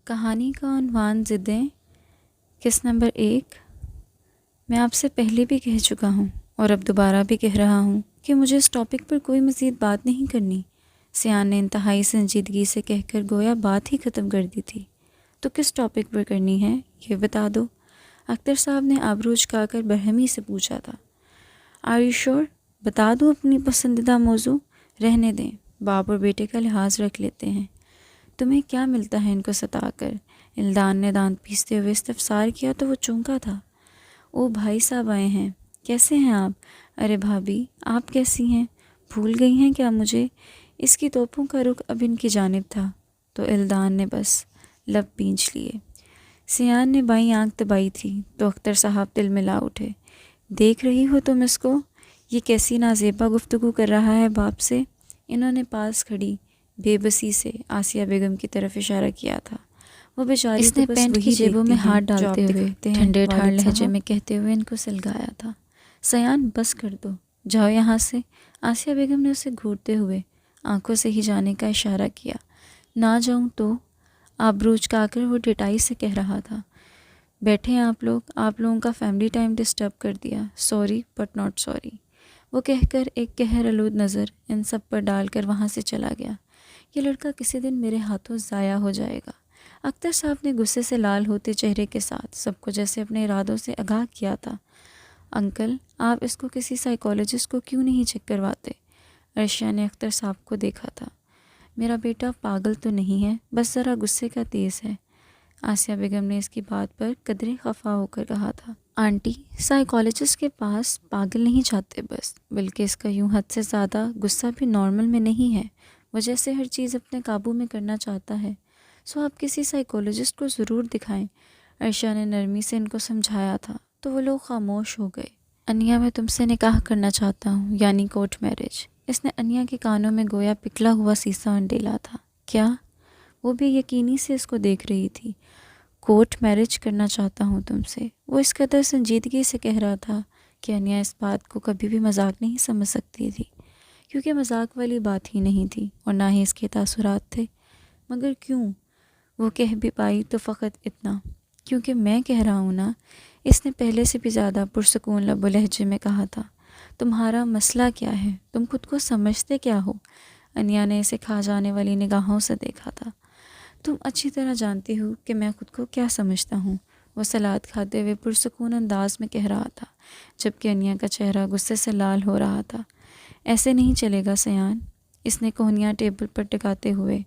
کہانی کا عنوان ضدیں قسط نمبر 1۔ میں آپ سے پہلے بھی کہہ چکا ہوں اور اب دوبارہ بھی کہہ رہا ہوں کہ مجھے اس ٹاپک پر کوئی مزید بات نہیں کرنی۔ سیان نے انتہائی سنجیدگی سے کہہ کر گویا بات ہی ختم کر دی تھی۔ تو کس ٹاپک پر کرنی ہے یہ بتا دو، اختر صاحب نے آبرو جھکا کر برہمی سے پوچھا تھا۔ آر یو شور؟ بتا دوں اپنی پسندیدہ موضوع؟ رہنے دیں، باپ اور بیٹے کا لحاظ رکھ لیتے ہیں۔ تمہیں کیا ملتا ہے ان کو ستا کر؟ الدان نے دانت پیستے ہوئے استفسار کیا تو وہ چونکا تھا۔ او بھائی صاحب آئے ہیں، کیسے ہیں آپ؟ ارے بھابھی آپ کیسی ہیں؟ بھول گئی ہیں کیا مجھے؟ اس کی توپوں کا رخ اب ان کی جانب تھا تو الدان نے بس لب پینچ لیے۔ سیان نے بائیں آنکھ دبائی تھی تو اختر صاحب دل میں لا اٹھے۔ دیکھ رہی ہو تم اس کو؟ یہ کیسی نازیبا گفتگو کر رہا ہے باپ سے۔ انہوں نے پاس کھڑی بے بسی سے آسیہ بیگم کی طرف اشارہ کیا تھا۔ وہ بیچاری اس نے پینٹ کی جیبوں میں ہاتھ ڈالتے ہوئے ٹھنڈے ٹھار لہجے میں کہتے ہوئے ان کو سلگایا تھا۔ سیان بس کر دو، جاؤ یہاں سے۔ آسیہ بیگم نے اسے گھورتے ہوئے آنکھوں سے ہی جانے کا اشارہ کیا۔ نہ جاؤں تو؟ آبرو اچکا کر وہ ڈٹائی سے کہہ رہا تھا۔ بیٹھے آپ لوگوں کا فیملی ٹائم ڈسٹرب کر دیا، سوری بٹ ناٹ سوری۔ وہ کہہ کر ایک قہر آلود نظر ان سب پر ڈال کر وہاں سے چلا گیا۔ یہ لڑکا کسی دن میرے ہاتھوں ضائع ہو جائے گا۔ اختر صاحب نے غصے سے لال ہوتے چہرے کے ساتھ سب کو جیسے اپنے ارادوں سے آگاہ کیا تھا۔ انکل، آپ اس کو کسی سائیکالوجسٹ کو کیوں نہیں چیک کرواتے؟ عرشیہ نے اختر صاحب کو دیکھا تھا۔ میرا بیٹا پاگل تو نہیں ہے، بس ذرا غصے کا تیز ہے۔ آسیہ بیگم نے اس کی بات پر قدرے خفا ہو کر کہا تھا۔ آنٹی، سائیکالوجسٹ کے پاس پاگل نہیں جاتے بس، بلکہ اس کا یوں حد سے زیادہ غصہ بھی نارمل میں نہیں ہے۔ وہ جیسے ہر چیز اپنے قابو میں کرنا چاہتا ہے، سو آپ کسی سائیکالوجسٹ کو ضرور دکھائیں۔ عرشیہ نے نرمی سے ان کو سمجھایا تھا تو وہ لوگ خاموش ہو گئے۔ انیا، میں تم سے نکاح کرنا چاہتا ہوں، یعنی کورٹ میرج۔ اس نے انیا کے کانوں میں گویا پگھلا ہوا سیسا انڈیلا تھا۔ کیا؟ وہ بھی یقینی سے اس کو دیکھ رہی تھی۔ کورٹ میرج کرنا چاہتا ہوں تم سے، وہ اس قدر سنجیدگی سے کہہ رہا تھا کہ انیا اس بات کو کبھی بھی مذاق نہیں سمجھ سکتی تھی، کیونکہ مذاق والی بات ہی نہیں تھی اور نہ ہی اس کے تاثرات تھے۔ مگر کیوں؟ وہ کہہ بھی پائی تو فقط اتنا، کیونکہ میں کہہ رہا ہوں نا۔ اس نے پہلے سے بھی زیادہ پرسکون لب و لہجے میں کہا تھا۔ تمہارا مسئلہ کیا ہے؟ تم خود کو سمجھتے کیا ہو؟ انیا نے اسے کھا جانے والی نگاہوں سے دیکھا تھا۔ تم اچھی طرح جانتی ہو کہ میں خود کو کیا سمجھتا ہوں، وہ سلاد کھاتے ہوئے پرسکون انداز میں کہہ رہا تھا، جبکہ انیا کا چہرہ غصے سے لال ہو رہا تھا۔ ایسے نہیں چلے گا سیان، اس نے کوہنیاں ٹیبل پر ٹکاتے ہوئے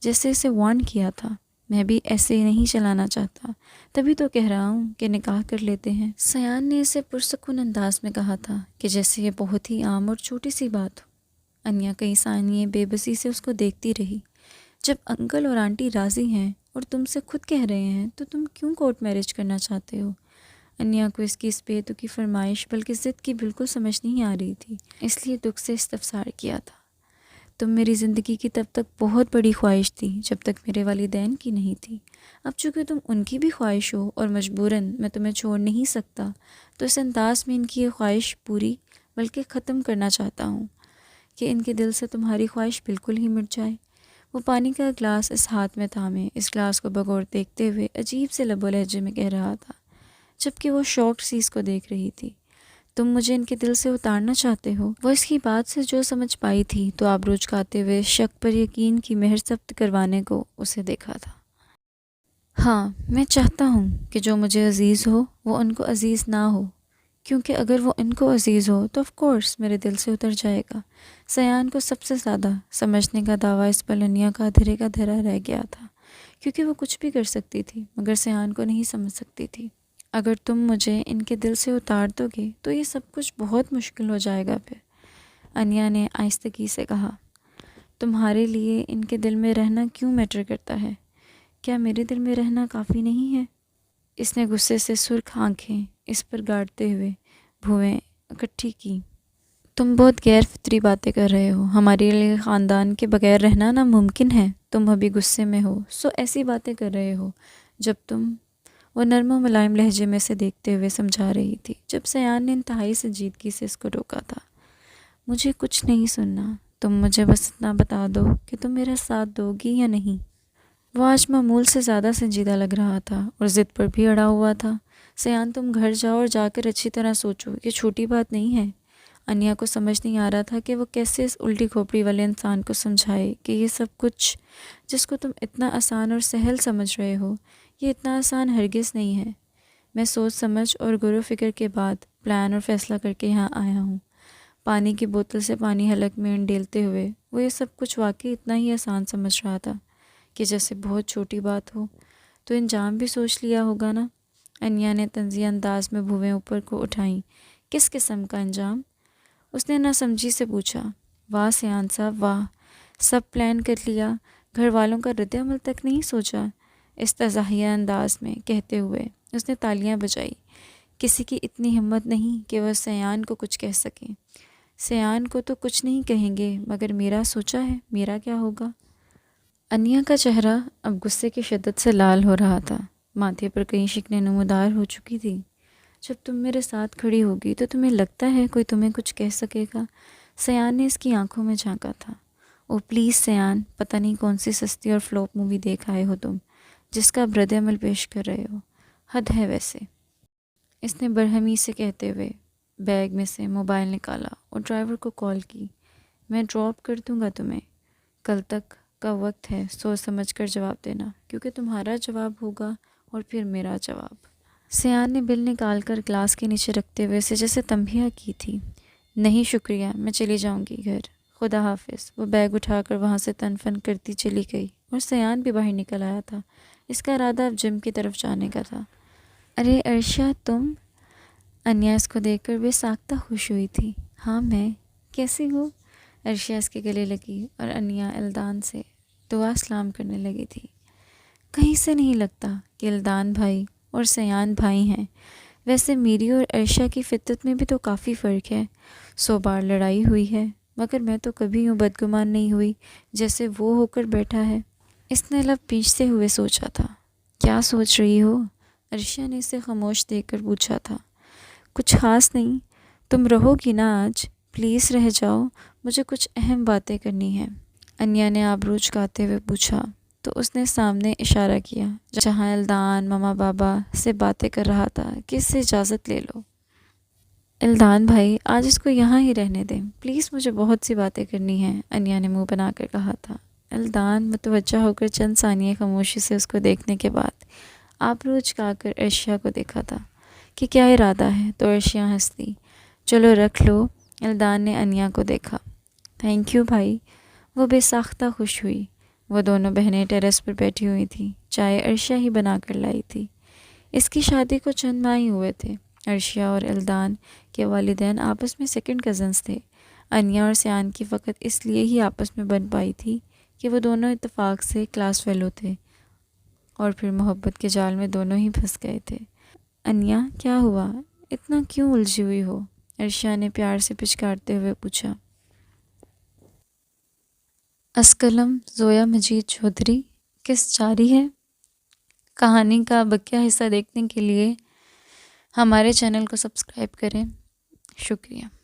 جیسے اسے وارن کیا تھا۔ میں بھی ایسے ہی نہیں چلانا چاہتا، تبھی تو کہہ رہا ہوں کہ نکاح کر لیتے ہیں۔ سیان نے اسے پرسکون انداز میں کہا تھا کہ جیسے یہ بہت ہی عام اور چھوٹی سی بات ہو۔ انیا کئی ثانیے بے بسی سے اس کو دیکھتی رہی۔ جب انکل اور آنٹی راضی ہیں اور تم سے خود کہہ رہے ہیں تو تم کیوں کورٹ میرج کرنا چاہتے ہو؟ انیا کو اس کی اس بے تکی فرمائش بلکہ ضد کی بالکل سمجھ نہیں آ رہی تھی، اس لیے دکھ سے استفسار کیا تھا۔ تم میری زندگی کی تب تک بہت بڑی خواہش تھی جب تک میرے والدین کی نہیں تھی۔ اب چونکہ تم ان کی بھی خواہش ہو اور مجبوراً میں تمہیں چھوڑ نہیں سکتا، تو اس انداز میں ان کی یہ خواہش پوری بلکہ ختم کرنا چاہتا ہوں کہ ان کے دل سے تمہاری خواہش بالکل ہی مٹ جائے۔ وہ پانی کا گلاس اس ہاتھ میں تھامے اس گلاس کو بغور دیکھتے ہوئے عجیب سے لب و لہجے میں کہہ رہا تھا، جبکہ وہ شوق سی اس کو دیکھ رہی تھی۔ تم مجھے ان کے دل سے اتارنا چاہتے ہو؟ وہ اس کی بات سے جو سمجھ پائی تھی تو آبرو جھکاتے ہوئے شک پر یقین کی مہر ثبت کروانے کو اسے دیکھا تھا۔ ہاں، میں چاہتا ہوں کہ جو مجھے عزیز ہو وہ ان کو عزیز نہ ہو، کیونکہ اگر وہ ان کو عزیز ہو تو آف کورس میرے دل سے اتر جائے گا۔ سیان کو سب سے زیادہ سمجھنے کا دعویٰ اس پر انیا کا دھرے کا دھرا رہ گیا تھا، کیونکہ وہ کچھ بھی کر سکتی تھی مگر سیان کو نہیں سمجھ سکتی تھی۔ اگر تم مجھے ان کے دل سے اتار دو گے تو یہ سب کچھ بہت مشکل ہو جائے گا پھر، انیا نے آہستگی سے کہا۔ تمہارے لیے ان کے دل میں رہنا کیوں میٹر کرتا ہے؟ کیا میرے دل میں رہنا کافی نہیں ہے؟ اس نے غصے سے سرخ آنکھیں اس پر گاڑتے ہوئے بھویں اکٹھی کی۔ تم بہت غیر فطری باتیں کر رہے ہو، ہمارے لیے خاندان کے بغیر رہنا ناممکن ہے۔ تم ابھی غصے میں ہو، سو ایسی باتیں کر رہے ہو جب تم، وہ نرم و ملائم لہجے میں سے دیکھتے ہوئے سمجھا رہی تھی، جب سیان نے انتہائی سنجیدگی سے اس کو روکا تھا۔ مجھے کچھ نہیں سننا، تم مجھے بس اتنا بتا دو کہ تم میرا ساتھ دو گی یا نہیں۔ وہ آج معمول سے زیادہ سنجیدہ لگ رہا تھا اور ضد پر بھی اڑا ہوا تھا۔ سیان تم گھر جاؤ اور جا کر اچھی طرح سوچو، یہ چھوٹی بات نہیں ہے۔ انیا کو سمجھ نہیں آ رہا تھا کہ وہ کیسے اس الٹی کھوپڑی والے انسان کو سمجھائے کہ یہ سب کچھ جس کو تم اتنا آسان اور سہل سمجھ رہے ہو، یہ اتنا آسان ہرگز نہیں ہے۔ میں سوچ سمجھ اور غور و فکر کے بعد پلان اور فیصلہ کر کے یہاں آیا ہوں۔ پانی کی بوتل سے پانی حلق میں انڈیلتے ہوئے وہ یہ سب کچھ واقعی اتنا ہی آسان سمجھ رہا تھا کہ جیسے بہت چھوٹی بات ہو۔ تو انجام بھی سوچ لیا ہوگا نا؟ انیا نے طنزیہ انداز میں بھویں اوپر کو اٹھائیں۔ کس قسم کا انجام؟ اس نے ناسمجھی سے پوچھا۔ واہ سیان صاحب واہ، سب پلان کر لیا، گھر والوں کا رد عمل تک نہیں سوچا؟ استزاہیہ انداز میں کہتے ہوئے اس نے تالیاں بجائی۔ کسی کی اتنی ہمت نہیں کہ وہ سیان کو کچھ کہہ سکیں۔ سیان کو تو کچھ نہیں کہیں گے، مگر میرا سوچا ہے میرا کیا ہوگا؟ انیا کا چہرہ اب غصے کی شدت سے لال ہو رہا تھا، ماتھے پر کئی شکنیں نمودار ہو چکی تھی۔ جب تم میرے ساتھ کھڑی ہوگی تو تمہیں لگتا ہے کوئی تمہیں کچھ کہہ سکے گا؟ سیان نے اس کی آنکھوں میں جھانکا تھا۔ او پلیز سیان، پتہ نہیں کون سی سستی اور فلوپ مووی دیکھ آئے ہو تم، جس کا اب رد عمل پیش کر رہے ہو، حد ہے ویسے۔ اس نے برہمی سے کہتے ہوئے بیگ میں سے موبائل نکالا اور ڈرائیور کو کال کی۔ میں ڈراپ کر دوں گا تمہیں، کل تک کا وقت ہے، سوچ سمجھ کر جواب دینا، کیونکہ تمہارا جواب ہوگا اور پھر میرا جواب۔ سیان نے بل نکال کر گلاس کے نیچے رکھتے ہوئے اسے جیسے تنبیہ کی تھی۔ نہیں شکریہ، میں چلی جاؤں گی گھر، خدا حافظ۔ وہ بیگ اٹھا کر وہاں سے تن فن کرتی چلی گئی اور سیان بھی باہر نکل آیا تھا۔ اس کا ارادہ اب جم کی طرف جانے کا تھا۔ ارے عرشا تم؟ انیا اس کو دیکھ کر بے ساختہ خوش ہوئی تھی۔ ہاں میں، کیسی ہو؟ عرشا اس کے گلے لگی اور انیا الدان سے دعا سلام کرنے لگی تھی۔ کہیں سے نہیں لگتا کہ الدان بھائی اور سیان بھائی ہیں۔ ویسے میری اور عرشا کی فطرت میں بھی تو کافی فرق ہے۔ 100 بار لڑائی ہوئی ہے، مگر میں تو کبھی یوں بدگمان نہیں ہوئی جیسے وہ ہو کر بیٹھا ہے۔ اس نے لب پیچھتے ہوئے سوچا تھا۔ کیا سوچ رہی ہو؟ عرشا نے اسے خاموش دیکھ کر پوچھا تھا۔ کچھ خاص نہیں، تم رہو گی نا آج؟ پلیز رہ جاؤ، مجھے کچھ اہم باتیں کرنی ہیں۔ انیا نے آبرو جھکاتے ہوئے پوچھا تو اس نے سامنے اشارہ کیا جہاں الدان ماما بابا سے باتیں کر رہا تھا کہ اس سے اجازت لے لو۔ الدان بھائی آج اس کو یہاں ہی رہنے دیں پلیز، مجھے بہت سی باتیں کرنی ہیں، انیا نے منہ بنا کر کہا تھا۔ الدان متوجہ ہو کر چند ثانیے خاموشی سے اس کو دیکھنے کے بعد آبرو جھکا کر عرشا کو دیکھا تھا کہ کیا ارادہ ہے، تو عرشا ہنس دی۔ چلو رکھ لو۔ الدان نے انیا کو دیکھا۔ تھینک یو بھائی، وہ بے ساختہ خوش ہوئی۔ وہ دونوں بہنیں ٹیرس پر بیٹھی ہوئی تھیں، چائے عرشا ہی بنا کر لائی تھی۔ اس کی شادی کو چند ماہ ہی ہوئے تھے۔ عرشا اور الدان کے والدین آپس میں سیکنڈ کزنز تھے۔ انیا اور سیان کی فقط اس لیے ہی آپس میں بن پائی تھی کہ وہ دونوں اتفاق سے کلاس فیلو تھے، اور پھر محبت کے جال میں دونوں ہی پھنس گئے تھے۔ انیا کیا ہوا؟ اتنا کیوں الجھی ہوئی ہو؟ عرشا نے پیار سے پچکارتے ہوئے پوچھا۔ اسکلم زویا مجید چودھری قسط جاری ہے۔ کہانی کا بقیہ حصہ دیکھنے کے لیے ہمارے چینل کو سبسکرائب کریں۔ شکریہ۔